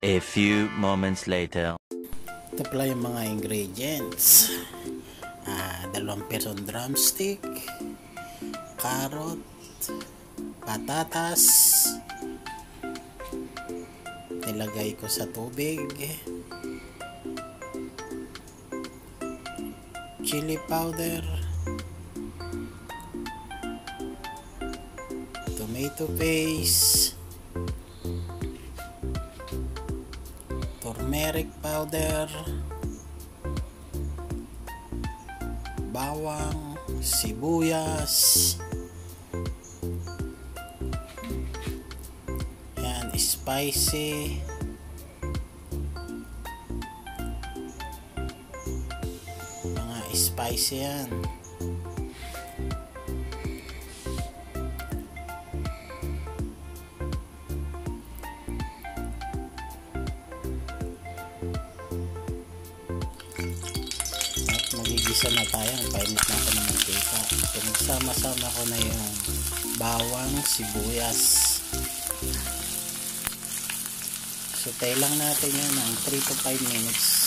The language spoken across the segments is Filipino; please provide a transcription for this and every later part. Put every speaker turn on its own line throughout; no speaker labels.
A few moments later.
Ito pala yung mga ingredients. 2 persong drumstick, carrot, patatas, nilagay ko sa tubig, chili powder, tomato paste, turmeric powder, bawang, sibuyas, yan, spicy, mga spicy yan. Magigisa na tayo, painit na ako ng mantika. Pinagsama-sama ko na yung bawang, sibuyas. Saute lang natin yun ng 3 to 5 minutes.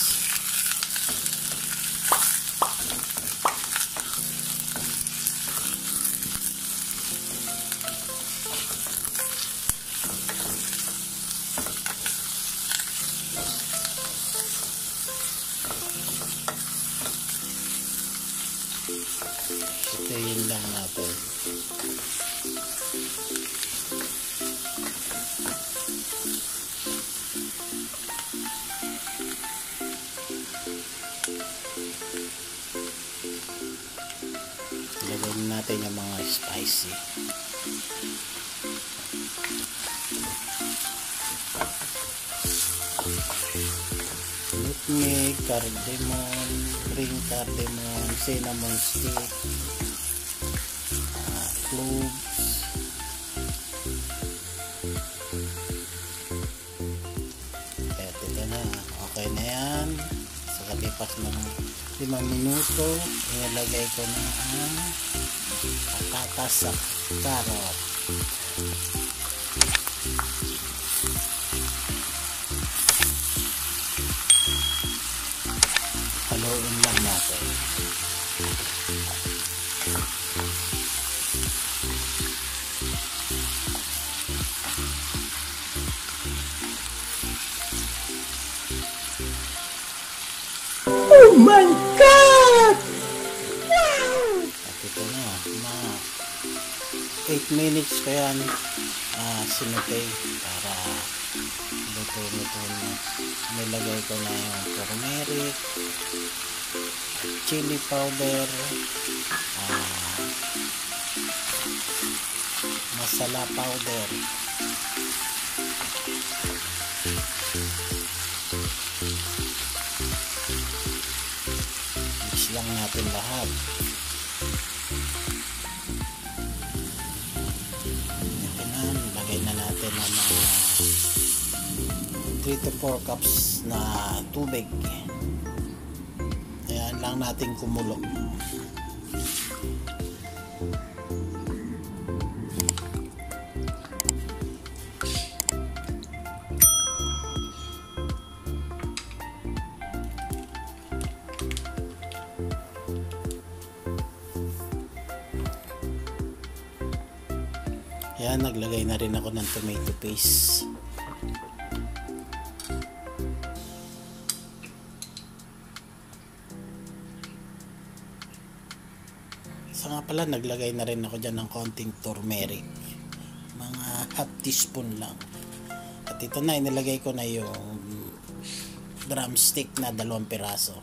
Sautayin lang natin. Ilagay natin yung mga spicy. Nutmeg, cardamom, green cardamom, cinnamon stick, cloves, ito na, okay na yan. Sa kalipas ng 5 minuto, inilagay ko na ang patatas sa carrot. Haluin lang natin.
Oh my God! Wow!
At ito na, mga 8 minutes ko yan sinutay para luto-luto na. Nilagay ko na yung turmeric, chili powder, masala powder, mix lang natin lahat. Lagay na natin ang mga 3 to 4 cups na tubig. Ayan lang natin kumulo. Ayan, naglagay na rin ako ng tomato paste. So nga pala, naglagay na rin ako dyan ng konting turmeric. Mga half teaspoon lang. At ito na, inilagay ko na yung drumstick na 2 piraso.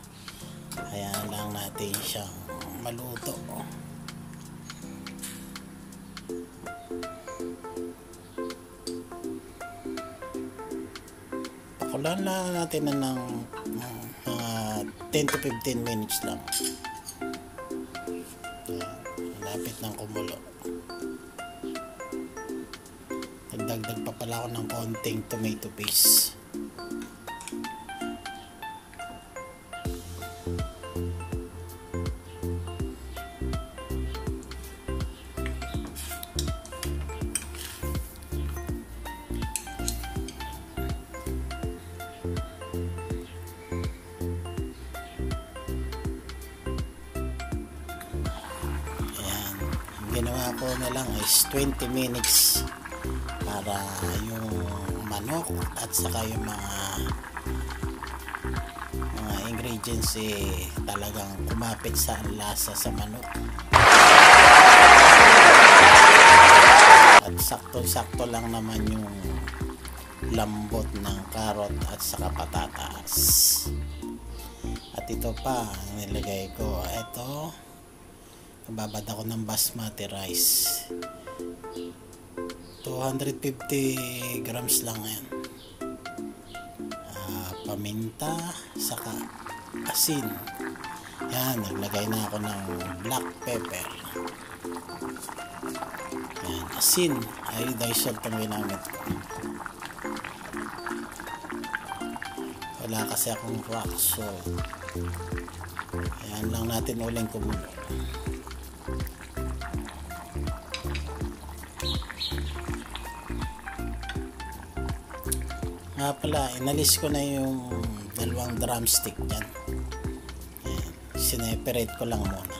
Ayan lang natin siyang maluto. Pakulan lang natin na ng 10 to 15 minutes lang. Malapit ng kumulo. Nagdagdag pa pala ako ng konting tomato paste. ginawa ko na lang is 20 minutes para yung manok at saka yung mga ingredients talagang kumapit sa lasa sa manok. At sakto-sakto lang naman yung lambot ng carrot at saka patatas. At ito pa nilagay ko, ito babad ako ng basmati rice, 250 grams lang yan. Paminta saka asin. Yan, naglagay na ako ng black pepper. Yan, asin, iodized salt ang ginamit ko. Wala kasi akong rock salt. Ayan lang natin uling kumulo. Nga pala, inalis ko na yung dalawang drumstick dyan. Ayan, sineperate ko lang muna.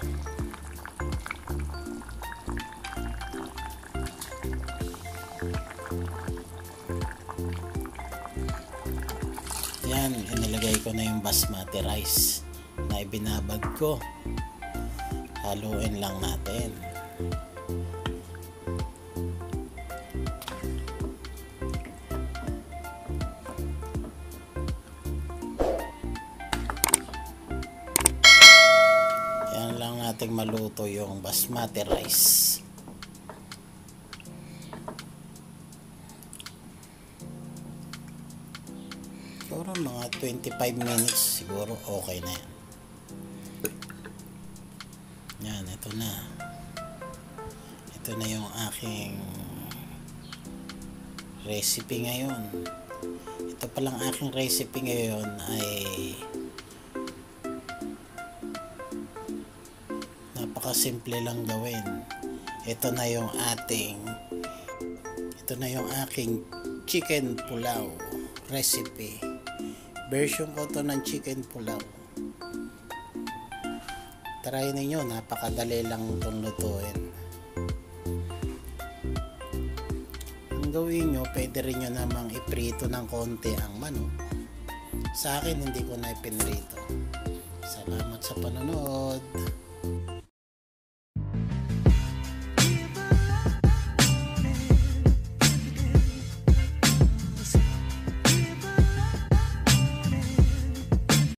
Yan, inilagay ko na yung basmati rice na ibinabad ko. Haluin lang natin. Yan lang nating maluto yung basmati rice. Siguro mga 25 minutes siguro okay na yan. Yan, ito na. Ito na yung aking recipe ngayon. Ito palang aking recipe ngayon ay napakasimple lang gawin. Ito na yung aking chicken pulaw recipe. Version ko to ng chicken pulaw. Try ninyo, napakadali lang itong lutuin. Ang gawin nyo, pwede rin nyo namang iprito ng konti ang manok. Sa akin, hindi ko na ipinrito. Salamat sa panonood.